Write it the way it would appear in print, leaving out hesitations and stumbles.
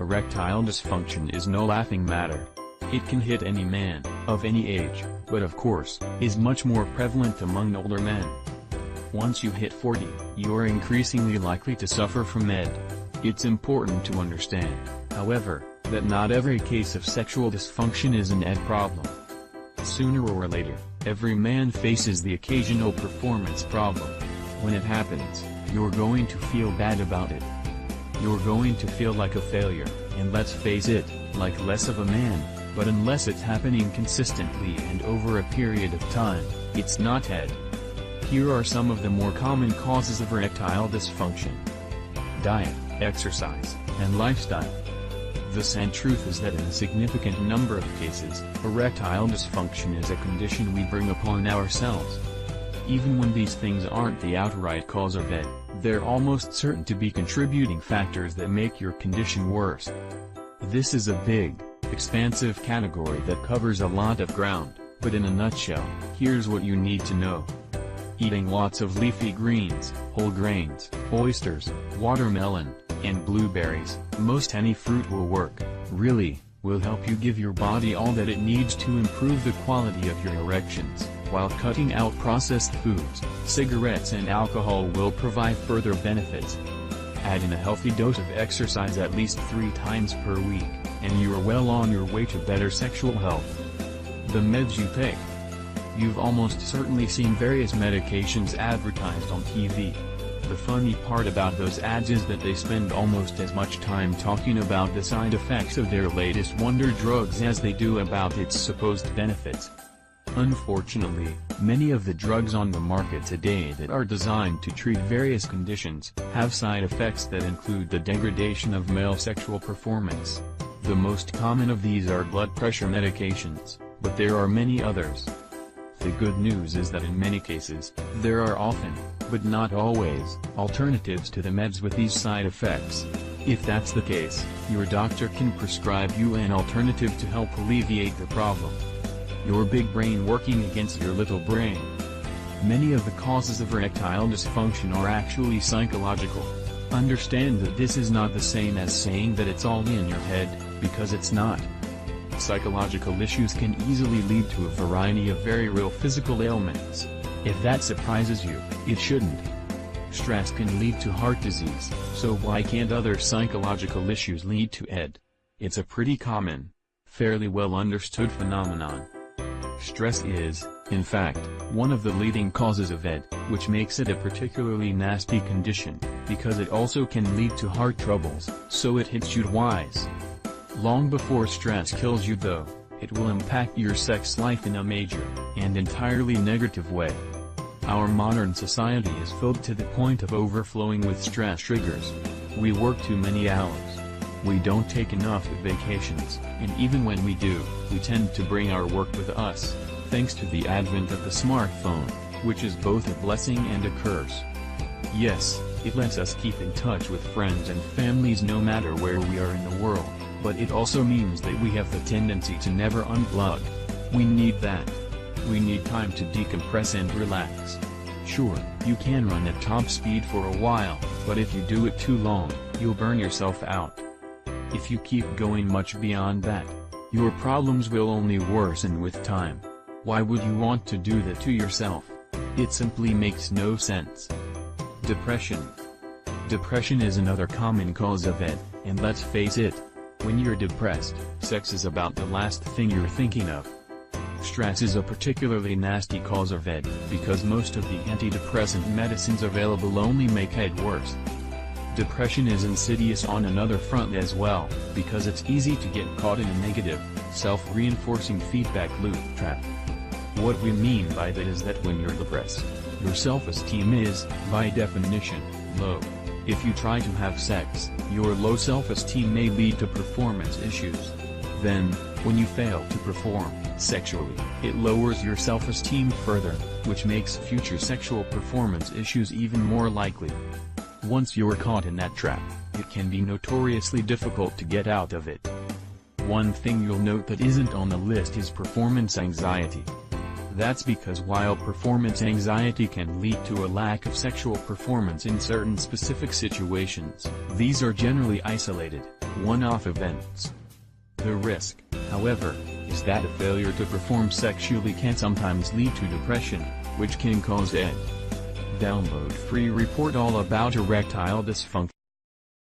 Erectile dysfunction is no laughing matter. It can hit any man, of any age, but of course, is much more prevalent among older men. Once you hit 40, you're increasingly likely to suffer from ED. It's important to understand, however, that not every case of sexual dysfunction is an ED problem. Sooner or later, every man faces the occasional performance problem. When it happens, you're going to feel bad about it. You're going to feel like a failure, and let's face it, like less of a man, but unless it's happening consistently and over a period of time, it's not ED. Here are some of the more common causes of erectile dysfunction. Diet, exercise, and lifestyle. The sad truth is that in a significant number of cases, erectile dysfunction is a condition we bring upon ourselves. Even when these things aren't the outright cause of ED, they're almost certain to be contributing factors that make your condition worse. This is a big, expansive category that covers a lot of ground, but in a nutshell, here's what you need to know. Eating lots of leafy greens, whole grains, oysters, watermelon, and blueberries, most any fruit will work, really, will help you give your body all that it needs to improve the quality of your erections, while cutting out processed foods, cigarettes and alcohol will provide further benefits. Add in a healthy dose of exercise at least 3 times per week, and you're well on your way to better sexual health. The meds you take. You've almost certainly seen various medications advertised on TV. The funny part about those ads is that they spend almost as much time talking about the side effects of their latest wonder drugs as they do about its supposed benefits. Unfortunately, many of the drugs on the market today that are designed to treat various conditions, have side effects that include the degradation of male sexual performance. The most common of these are blood pressure medications, but there are many others. The good news is that in many cases, there are often, but not always, alternatives to the meds with these side effects. If that's the case, your doctor can prescribe you an alternative to help alleviate the problem. Your big brain working against your little brain. Many of the causes of erectile dysfunction are actually psychological. Understand that this is not the same as saying that it's all in your head, because it's not. Psychological issues can easily lead to a variety of very real physical ailments. If that surprises you, it shouldn't. Stress can lead to heart disease, so why can't other psychological issues lead to ED? It's a pretty common, fairly well understood phenomenon. Stress is, in fact, one of the leading causes of ED, which makes it a particularly nasty condition, because it also can lead to heart troubles, so it hits you twice. Long before stress kills you though, it will impact your sex life in a major, and entirely negative way. Our modern society is filled to the point of overflowing with stress triggers. We work too many hours. We don't take enough vacations, and even when we do, we tend to bring our work with us, thanks to the advent of the smartphone, which is both a blessing and a curse. Yes, it lets us keep in touch with friends and families no matter where we are in the world, but it also means that we have the tendency to never unplug. We need that. We need time to decompress and relax. Sure, you can run at top speed for a while, but if you do it too long, you'll burn yourself out. If you keep going much beyond that, your problems will only worsen with time. Why would you want to do that to yourself? It simply makes no sense. Depression. Depression is another common cause of ED, and let's face it, when you're depressed, sex is about the last thing you're thinking of. Stress is a particularly nasty cause of ED, because most of the antidepressant medicines available only make ED worse. Depression is insidious on another front as well, because it's easy to get caught in a negative, self-reinforcing feedback loop trap. What we mean by that is that when you're depressed, your self-esteem is, by definition, low. If you try to have sex, your low self-esteem may lead to performance issues. Then, when you fail to perform sexually, it lowers your self-esteem further, which makes future sexual performance issues even more likely. Once you're caught in that trap, it can be notoriously difficult to get out of it. One thing you'll note that isn't on the list is performance anxiety. That's because while performance anxiety can lead to a lack of sexual performance in certain specific situations, these are generally isolated. one-off events. The risk, however, is that a failure to perform sexually can sometimes lead to depression, which can cause Download free report all about erectile dysfunction.